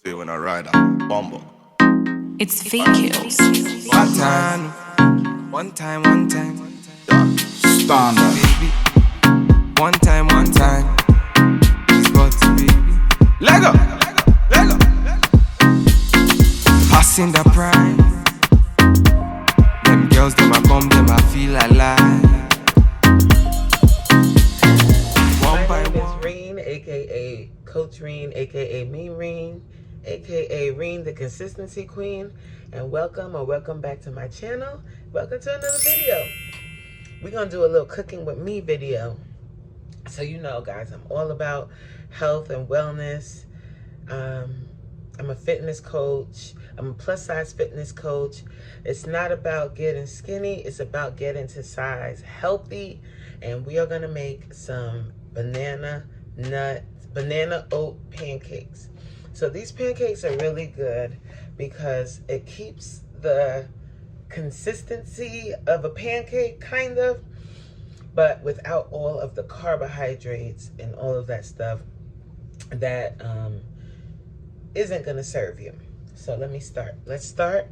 See when I ride on bumble. It's fake kills. One time. Yeah. Standard. Baby. One time. It's got to be. Lego. Passing the prime. Them girls, them I come, them I feel alive. My name is Reen, aka Coach Reen, aka Mean Reen, aka Reen, the Consistency Queen, and welcome back to my channel. Welcome to another video. We're gonna do a little cooking with me video. So you know, guys, I'm all about health and wellness. I'm a fitness coach. I'm a plus size fitness coach. It's not about getting skinny. It's about getting to size healthy. And we are gonna make some banana oat pancakes. So these pancakes are really good because it keeps the consistency of a pancake, kind of, but without all of the carbohydrates and all of that stuff that isn't gonna serve you. So let me start. Let's start.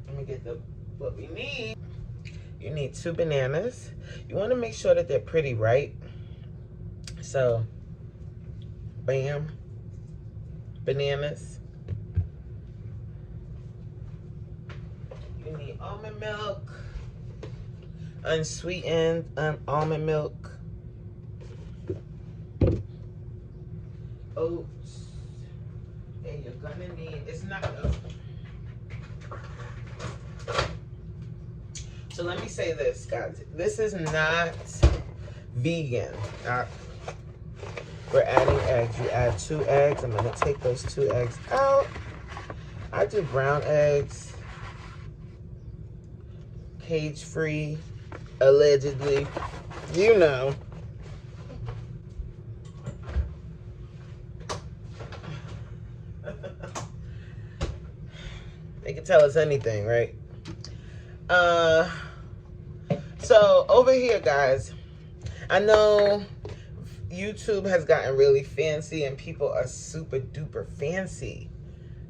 Let me get what we need. You need 2 bananas. You want to make sure that they're pretty ripe. So, bam, bananas. You need almond milk, unsweetened almond milk, oats, and you're gonna need, it's not enough. So let me say this, guys. This is not vegan. We're adding eggs. You add 2 eggs. I'm gonna take those 2 eggs out. I do brown eggs, cage-free, allegedly. You know. They can tell us anything, right? So over here, guys, I know YouTube has gotten really fancy and people are super duper fancy.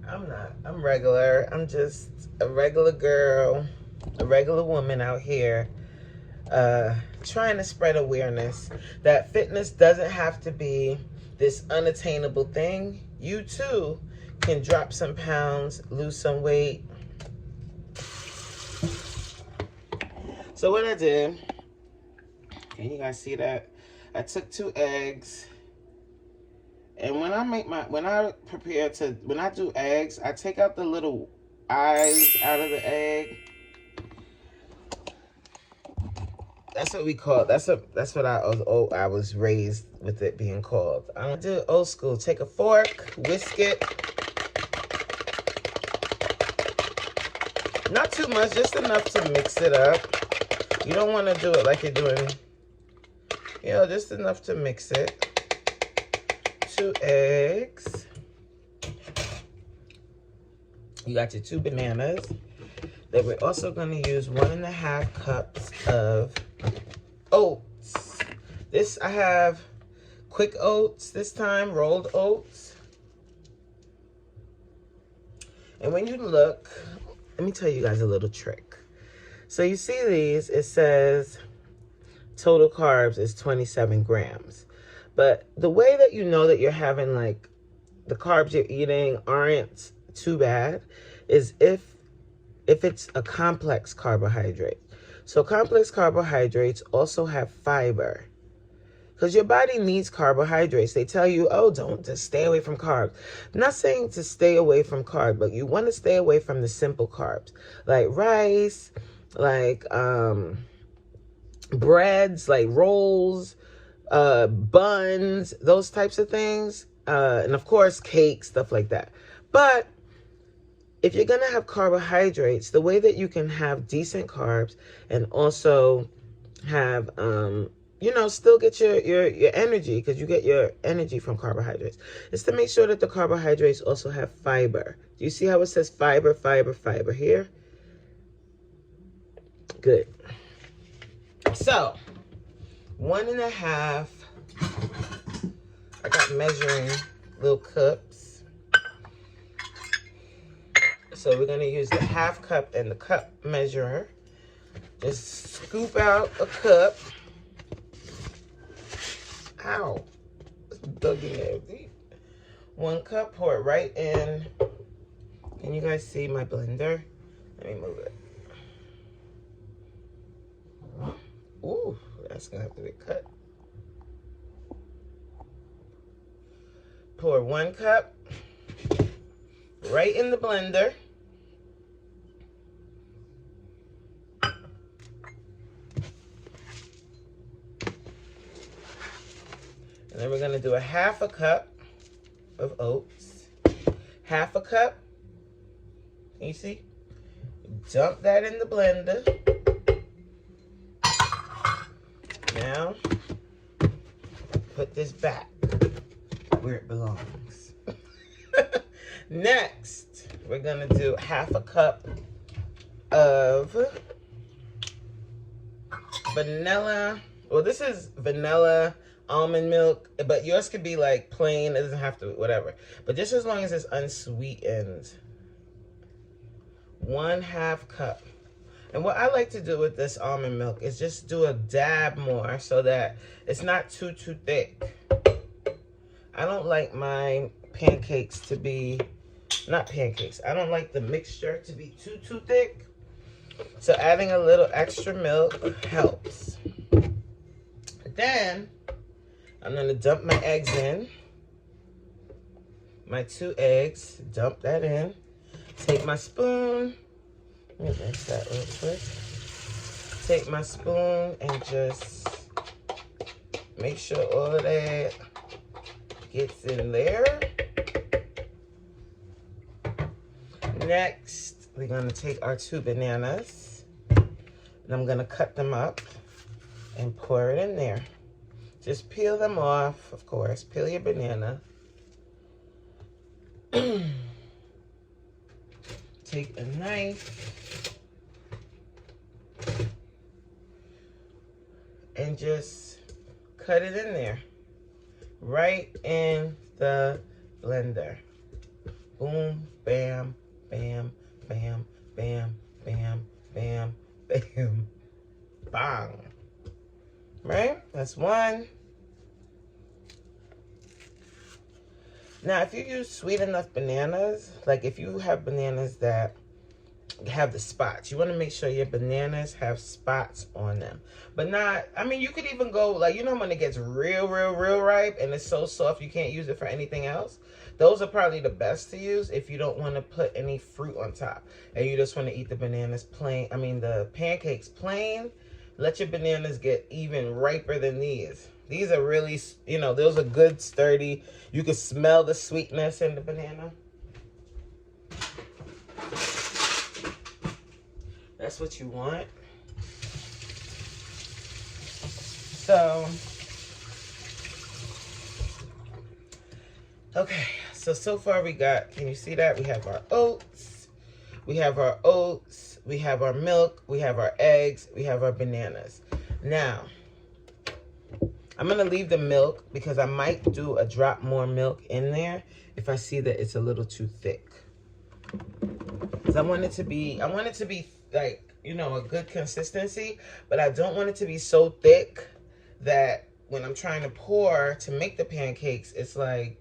I'm not. I'm regular. I'm just a regular girl, a regular woman out here, trying to spread awareness that fitness doesn't have to be this unattainable thing. You too can drop some pounds, lose some weight. So what I did, can you guys see that? I took 2 eggs, and when I do eggs, I take out the little eyes out of the egg. That's what we call it. That's what I was raised with it being called. I'm gonna do old school. Take a fork, whisk it. Not too much, just enough to mix it up. You don't want to do it like you're doing, you know, just enough to mix it. 2 eggs. You got your 2 bananas. Then we're also going to use 1.5 cups of oats. This, I have quick oats this time, rolled oats. And when you look, let me tell you guys a little trick. So you see these, it says total carbs is 27 grams. But the way that you know that you're having, like, the carbs you're eating aren't too bad is if it's a complex carbohydrate. So complex carbohydrates also have fiber. Because your body needs carbohydrates. They tell you, oh, don't just stay away from carbs. I'm not saying to stay away from carbs, but you want to stay away from the simple carbs. Like rice, like breads, like rolls, buns, those types of things. And of course, cake, stuff like that. But if you're going to have carbohydrates, the way that you can have decent carbs and also have, you know, still get your energy, because you get your energy from carbohydrates, is to make sure that the carbohydrates also have fiber. Do you see how it says fiber, fiber, fiber here? Good. So, 1.5, I got measuring little cups. So we're gonna use the half cup and the cup measurer. Just scoop out a cup. Ow, it's dug in there deep. 1 cup, pour it right in. Can you guys see my blender? Let me move it. Ooh, that's gonna have to be cut. Pour 1 cup right in the blender. And then we're gonna do a half a cup of oats. Half a cup. Can you see? Dump that in the blender. Now, put this back where it belongs. Next, we're gonna do half a cup of vanilla. Well, this is vanilla almond milk, but yours could be like plain. It doesn't have to, whatever. But just as long as it's unsweetened. 1/2 cup. And what I like to do with this almond milk is just do a dab more so that it's not too thick. I don't like my pancakes to be, not pancakes, I don't like the mixture to be too thick. So adding a little extra milk helps. Then I'm gonna dump my eggs in. My 2 eggs, dump that in. Take my spoon. Let me mix that real quick. Take my spoon and just make sure all of that gets in there. Next, we're gonna take our 2 bananas and I'm gonna cut them up and pour it in there. Just peel them off, of course. Peel your banana. Take a knife and just cut it in there, right in the blender. Boom, bam, bam, bam, bam, bam, bam, bam, bang. Right? That's 1. Now, if you use sweet enough bananas, like if you have bananas that have the spots, you want to make sure your bananas have spots on them. But not, I mean, you could even go, like, you know when it gets real ripe and it's so soft you can't use it for anything else? Those are probably the best to use if you don't want to put any fruit on top. And you just want to eat the bananas plain, I mean the pancakes plain. Let your bananas get even riper than these. These are really, you know, those are good, sturdy. You can smell the sweetness in the banana. That's what you want. So, okay. So far we got, can you see that? We have our oats. We have our oats. We have our milk. We have our eggs. We have our bananas. Now, I'm going to leave the milk because I might do a drop more milk in there if I see that it's a little too thick. Because I want it to be like, you know, a good consistency, but I don't want it to be so thick that when I'm trying to pour to make the pancakes, it's like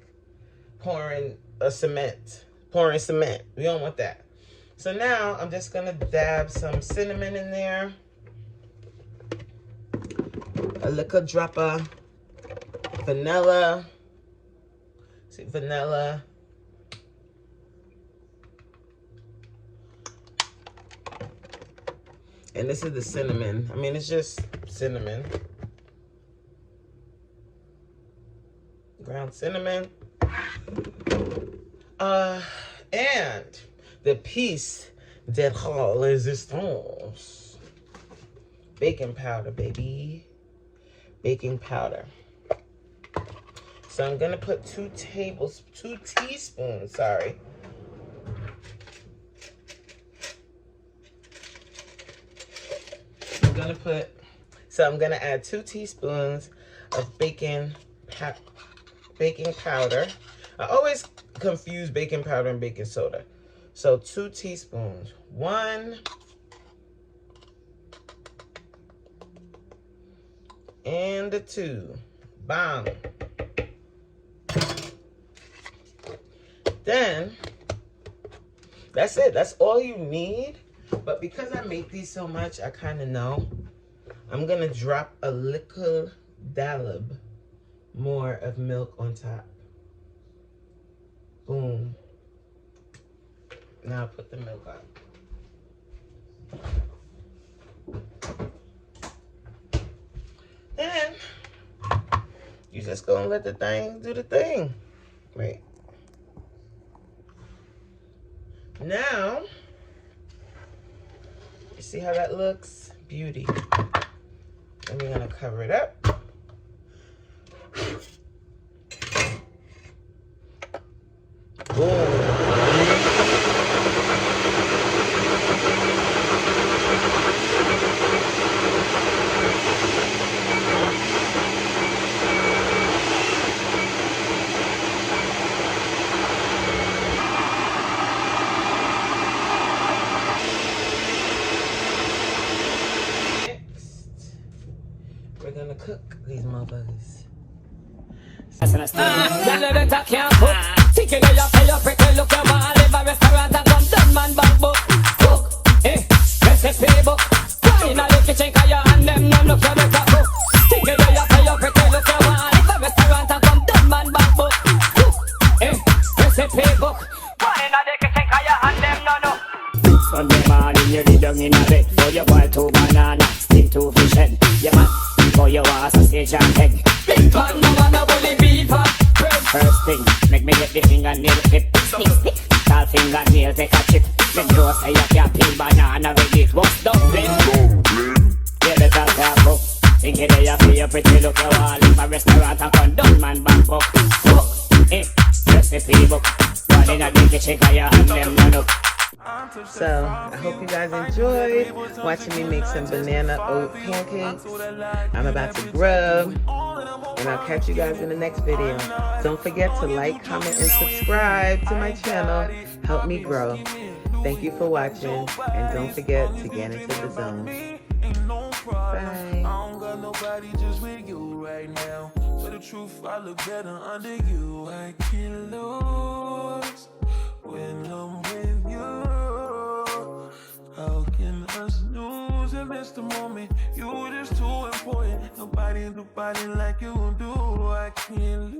pouring cement. We don't want that. So now I'm just going to dab some cinnamon in there. A little drop of vanilla. See, vanilla. And this is the cinnamon. I mean, it's just cinnamon. Ground cinnamon. And the piece de resistance. Baking powder, baby. Baking powder. So I'm gonna put 2 teaspoons, sorry. I'm gonna add 2 teaspoons of baking powder. I always confuse baking powder and baking soda. So 2 teaspoons. 1 and a 2. Bang. Then, that's it. That's all you need. But because I make these so much, I kind of know. I'm going to drop a little dollop more of milk on top. Boom. Now put the milk up. Then, you just gonna let the thing do the thing. Right. Now, you see how that looks? Beauty. And we're gonna cover it up. Boom. We're gonna cook these motherfuckers. Sunday morning you lay down in a bed. For your boy 2 banana, stick 2 fish head. Yeah man, for your ass a stage and egg. Big pan, no man a bully beaver. First thing, make me get the fingernail clip. Stick, tall fingernail take a chip. Then you say you can't peel banana with it. What's dumpling? Yeah, better careful. Think it there you feel pretty, look your wall. In a restaurant and condone man back up. Recipe book. One in a big chicken, you hand them none up. So, I hope you guys enjoyed watching me make some banana oat pancakes. I'm about to grub, and I'll catch you guys in the next video. Don't forget to like, comment, and subscribe to my channel. Help me grow. Thank you for watching, and don't forget to get into the zone. Bye. I look better under you. I can't lose when I'm with you. How can I snooze and miss the moment? You just too important. Nobody do body like you do. I can't lose.